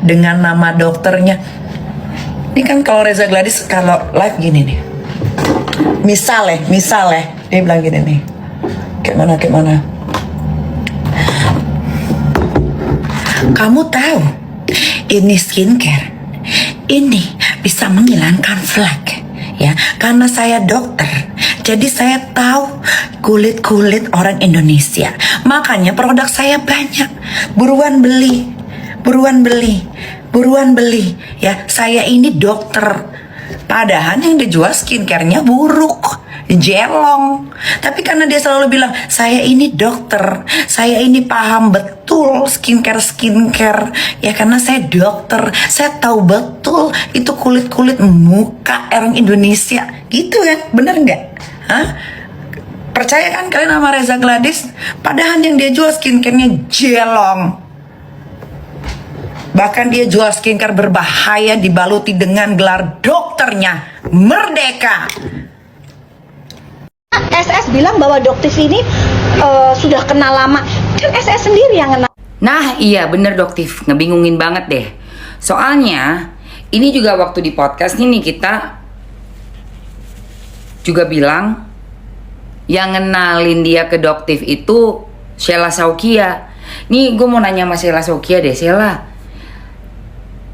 dengan nama dokternya. Ini kan kalau Reza Gladys kalau live gini nih. Misal dia bilang gini nih. Kayak mana? Kamu tahu, ini skincare, ini bisa menghilangkan flek, ya. Karena saya dokter, jadi saya tahu kulit orang Indonesia. Makanya produk saya banyak. Buruan beli, ya. Saya ini dokter. Padahal yang dijual skincare-nya buruk, jelong. Tapi karena dia selalu bilang, saya ini dokter, saya ini paham betul skincare. Ya karena saya dokter, saya tahu betul itu kulit muka orang Indonesia. Gitu kan, bener nggak? Hah? Percaya kan kalian sama Reza Gladys? Padahal yang dia jual skincare-nya jelong. Bahkan dia jual skincare berbahaya dibaluti dengan gelar dokternya Merdeka. SS bilang bahwa Doktif ini sudah kenal lama. Kan SS sendiri yang kenal. Nah iya bener Doktif, ngebingungin banget deh. Soalnya ini juga waktu di podcast ini kita juga bilang yang ngenalin dia ke Doktif itu Sheila Saukia. Nih gue mau nanya sama Sheila Saukia deh. Sheila,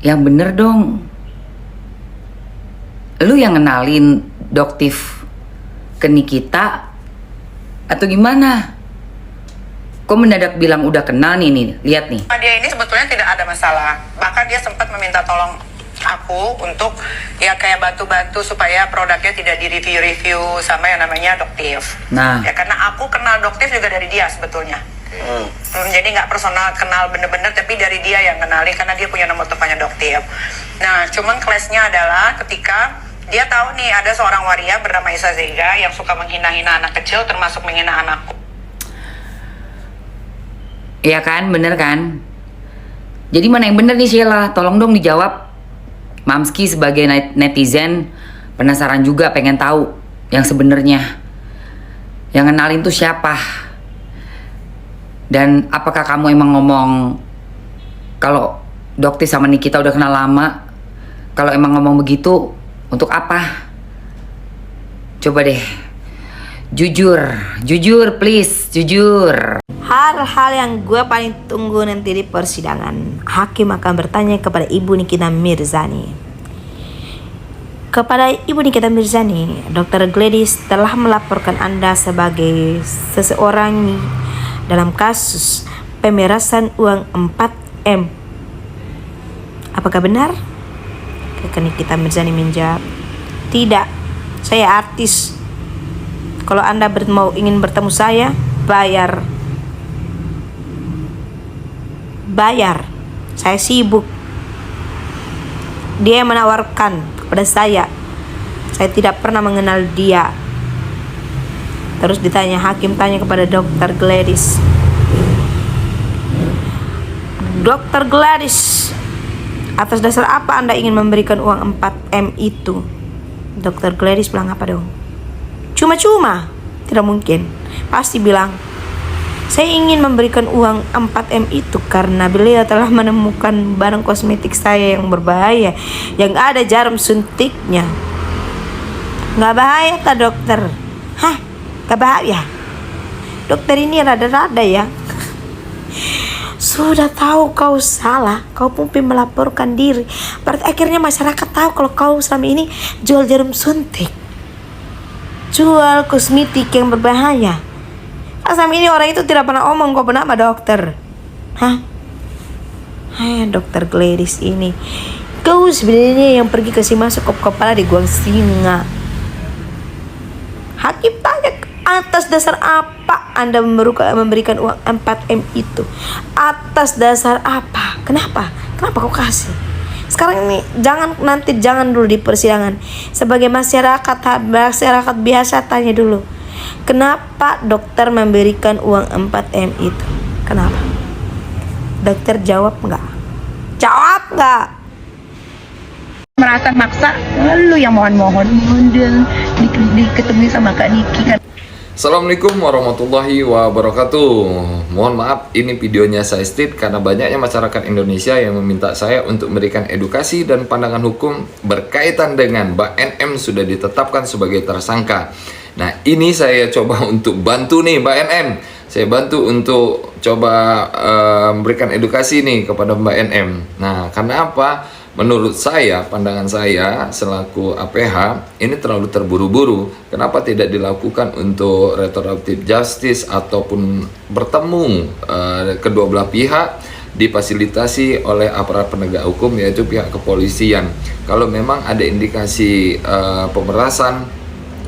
yang bener dong, lu yang ngenalin Doktif ke Nikita atau gimana? Kok mendadak bilang udah kenal nih, lihat nih. Dia ini sebetulnya tidak ada masalah. Bahkan dia sempat meminta tolong aku untuk ya kayak bantu-bantu supaya produknya tidak di-review sama yang namanya Doktif. Nah, ya karena aku kenal Doktif juga dari dia sebetulnya. Jadi nggak personal kenal bener-bener, tapi dari dia yang kenalin karena dia punya nomor teleponnya Doktif. Nah, cuman kelasnya adalah ketika dia tahu nih ada seorang waria bernama Isa Zega yang suka menghina-hina anak kecil, termasuk menghina anakku. iya kan, bener kan? Jadi mana yang bener nih Sheila? Tolong dong dijawab. Mamski sebagai netizen penasaran juga, pengen tahu yang sebenarnya. Yang kenalin tuh siapa? Dan apakah kamu emang ngomong kalau Doktif sama Nikita udah kenal lama? Kalau emang ngomong begitu, untuk apa? Coba deh, jujur please, jujur. Hal-hal yang gue paling tunggu nanti di persidangan. Hakim akan bertanya kepada Ibu Nikita Mirzani. Kepada Ibu Nikita Mirzani, Dr. Gladys telah melaporkan Anda sebagai seseorang dalam kasus pemerasan uang 4M. Apakah benar? Nikita Mirzani menjawab, tidak, saya artis. Kalau Anda ingin bertemu saya, bayar. Saya sibuk. Dia yang menawarkan kepada saya tidak pernah mengenal dia. Terus ditanya, hakim tanya kepada Dr. Gladys, Dr. Gladys, atas dasar apa Anda ingin memberikan uang 4M itu? Dr. Gladys bilang apa dong? Cuma-cuma? Tidak mungkin. Pasti bilang, saya ingin memberikan uang 4M itu karena beliau telah menemukan barang kosmetik saya yang berbahaya, yang ada jarum suntiknya. Nggak bahaya tak dokter? Hah? Nggak bahaya? Dokter ini rada-rada ya. Sudah tahu kau salah, kau pun melaporkan diri. Berarti akhirnya masyarakat tahu kalau kau selama ini jual jarum suntik, jual kosmetik yang berbahaya. Selama ini orang itu tidak pernah omong kau bernama dokter. Hah? Dokter Gladys ini, kau sebenarnya yang pergi kasih masuk ke kepala di Guang Singa. Hakim tanya, atas dasar apa Anda memberikan uang 4M itu? Atas dasar apa? Kenapa kau kasih? Sekarang ini jangan dulu di persidangan. Sebagai masyarakat biasa tanya dulu, kenapa dokter memberikan uang 4M itu? Kenapa? Dokter jawab nggak? Merasa maksa, lu yang mohon-mohon diketemui sama Kak Niki kan. Assalamualaikum warahmatullahi wabarakatuh. Mohon maaf, ini videonya saya state karena banyaknya masyarakat Indonesia yang meminta saya untuk memberikan edukasi dan pandangan hukum berkaitan dengan Mbak NM sudah ditetapkan sebagai tersangka. Nah, ini saya coba untuk bantu nih Mbak NM. Saya bantu untuk coba memberikan edukasi nih kepada Mbak NM. Nah, karena apa? Menurut saya, pandangan saya selaku APH, ini terlalu terburu-buru. Kenapa tidak dilakukan untuk restoratif justice ataupun bertemu kedua belah pihak difasilitasi oleh aparat penegak hukum, yaitu pihak kepolisian. Kalau memang ada indikasi pemerasan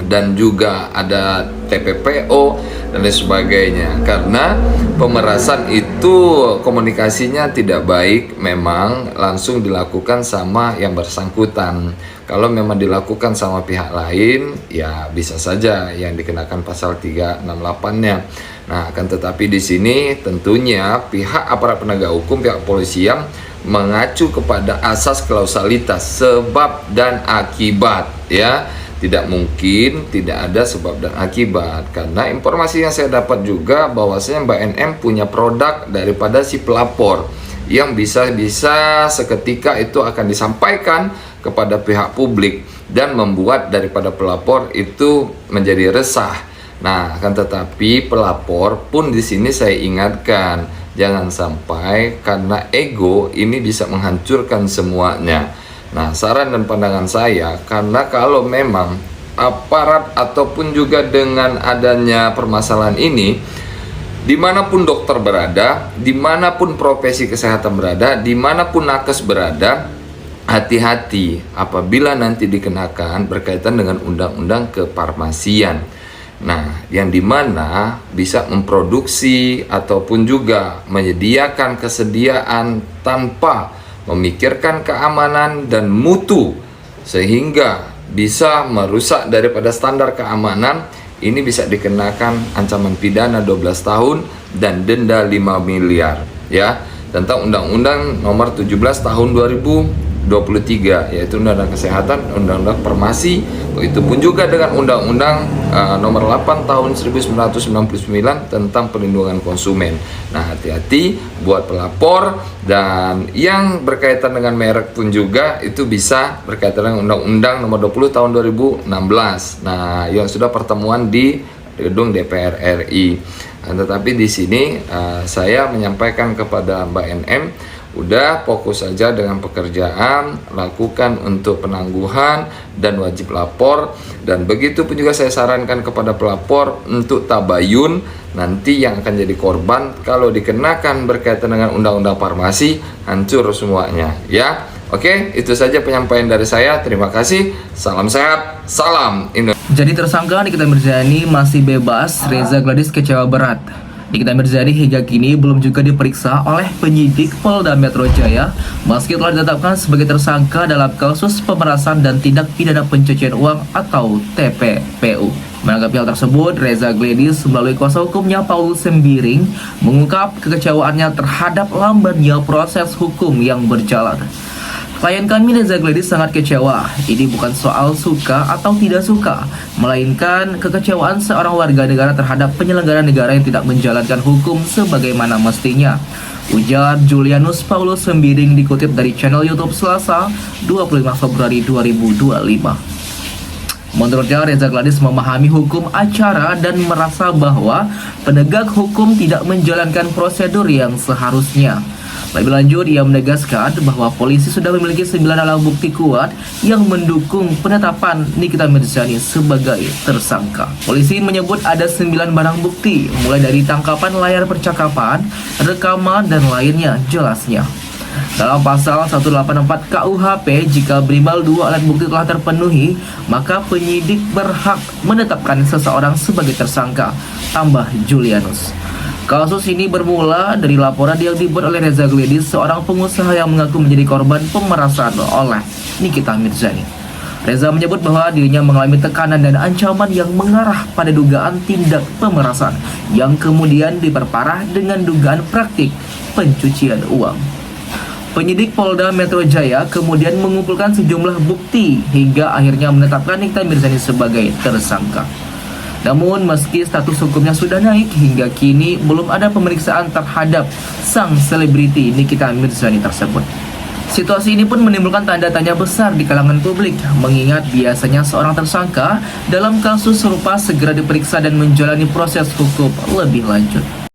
dan juga ada TPPO dan lain sebagainya, karena pemerasan itu komunikasinya tidak baik, memang langsung dilakukan sama yang bersangkutan. Kalau memang dilakukan sama pihak lain, ya bisa saja yang dikenakan pasal 368-nya. Nah, akan tetapi di sini tentunya pihak aparat penegak hukum, pihak kepolisian mengacu kepada asas klausalitas sebab dan akibat, ya. Tidak mungkin tidak ada sebab dan akibat, karena informasi yang saya dapat juga bahwasanya Mbak NM punya produk daripada si pelapor yang bisa seketika itu akan disampaikan kepada pihak publik dan membuat daripada pelapor itu menjadi resah. Nah, akan tetapi pelapor pun di sini saya ingatkan, jangan sampai karena ego ini bisa menghancurkan semuanya. Nah, saran dan pandangan saya, karena kalau memang aparat ataupun juga dengan adanya permasalahan ini, dimanapun dokter berada, dimanapun profesi kesehatan berada, dimanapun nakes berada, hati-hati apabila nanti dikenakan berkaitan dengan undang-undang kefarmasian. Nah, yang dimana bisa memproduksi ataupun juga menyediakan kesediaan tanpa memikirkan keamanan dan mutu, sehingga bisa merusak daripada standar keamanan, ini bisa dikenakan ancaman pidana 12 tahun dan denda 5 miliar, ya, tentang Undang-Undang Nomor 17 Tahun 2023, yaitu Undang-Undang Kesehatan, Undang-Undang Farmasi. Itu pun juga dengan Undang-Undang Nomor 8 Tahun 1999 tentang Perlindungan Konsumen. Nah, hati-hati buat pelapor, dan yang berkaitan dengan merek pun juga itu bisa berkaitan dengan Undang-Undang Nomor 20 Tahun 2016. Nah, yang sudah pertemuan di gedung DPR RI. Nah, tetapi di sini saya menyampaikan kepada Mbak NM, udah fokus saja dengan pekerjaan, lakukan untuk penangguhan dan wajib lapor. Dan begitu pun juga saya sarankan kepada pelapor untuk tabayun, nanti yang akan jadi korban kalau dikenakan berkaitan dengan undang-undang farmasi, hancur semuanya, ya. Oke, itu saja penyampaian dari saya. Terima kasih. Salam sehat, salam Indonesia. Jadi tersangka Nikita Mirzani masih bebas, Reza Gladys kecewa berat. Nikita Mirzani hingga kini belum juga diperiksa oleh penyidik Polda Metro Jaya meski telah ditetapkan sebagai tersangka dalam kasus pemerasan dan tindak pidana pencucian uang atau TPPU. Menanggapi hal tersebut, Reza Gladys melalui kuasa hukumnya Paul Sembiring mengungkap kekecewaannya terhadap lambannya proses hukum yang berjalan. Klien kami Reza Gladys sangat kecewa. Ini bukan soal suka atau tidak suka, melainkan kekecewaan seorang warga negara terhadap penyelenggara negara yang tidak menjalankan hukum sebagaimana mestinya, ujar Julianus Paulus Sembiring dikutip dari channel YouTube Selasa 25 Februari 2025. Menurutnya, Reza Gladys memahami hukum acara dan merasa bahwa penegak hukum tidak menjalankan prosedur yang seharusnya. Lebih lanjut, ia menegaskan bahwa polisi sudah memiliki 9 alat bukti kuat yang mendukung penetapan Nikita Mirzani sebagai tersangka. Polisi menyebut ada 9 barang bukti, mulai dari tangkapan layar percakapan, rekaman, dan lainnya jelasnya. Dalam pasal 184 KUHP, jika minimal 2 alat bukti telah terpenuhi, maka penyidik berhak menetapkan seseorang sebagai tersangka, tambah Julianus. Kasus ini bermula dari laporan yang dibuat oleh Reza Gladys, seorang pengusaha yang mengaku menjadi korban pemerasan oleh Nikita Mirzani. Reza menyebut bahwa dirinya mengalami tekanan dan ancaman yang mengarah pada dugaan tindak pemerasan yang kemudian diperparah dengan dugaan praktik pencucian uang. Penyidik Polda Metro Jaya kemudian mengumpulkan sejumlah bukti hingga akhirnya menetapkan Nikita Mirzani sebagai tersangka. Namun meski status hukumnya sudah naik, hingga kini belum ada pemeriksaan terhadap sang selebriti Nikita Mirzani tersebut. Situasi ini pun menimbulkan tanda tanya besar di kalangan publik, mengingat biasanya seorang tersangka dalam kasus serupa segera diperiksa dan menjalani proses hukum lebih lanjut.